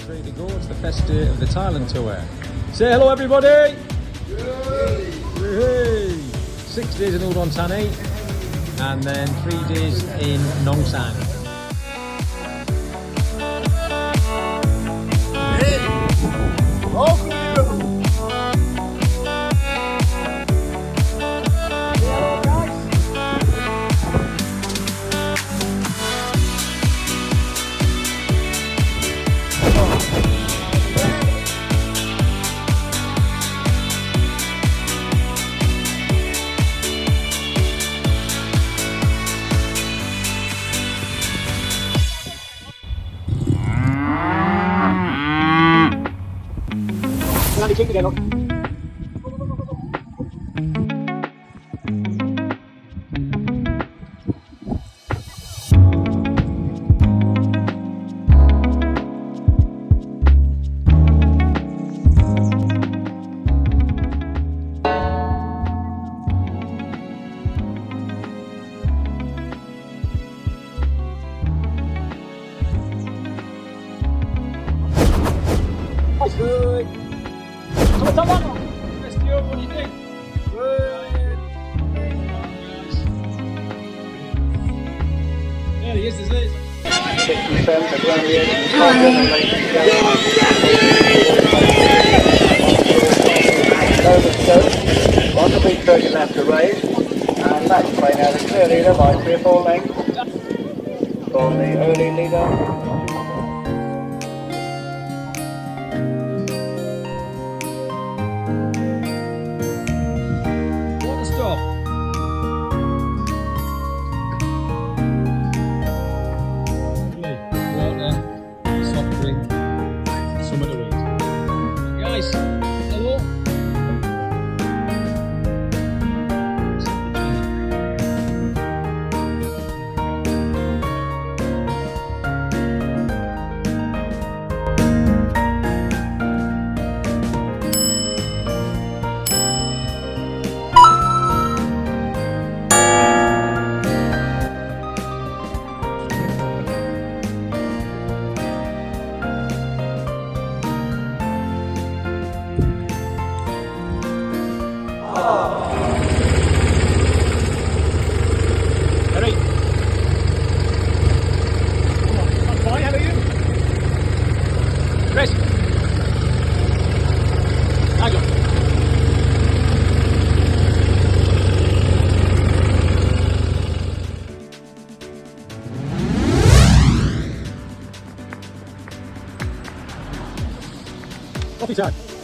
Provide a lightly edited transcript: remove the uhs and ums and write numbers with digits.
ready to go. It's the first day of the Thailand tour. Say hello, everybody! Yay! 6 days in Udon Thani and then 3 days in Nong Khai. Good. Come on, let's do it. What do you think? Good. There he is, there's Liz. 60% of runway over scope, on the big circuit left to right, and back by now the clear leader by 3 or 4 lengths from the early leader. Coffee time.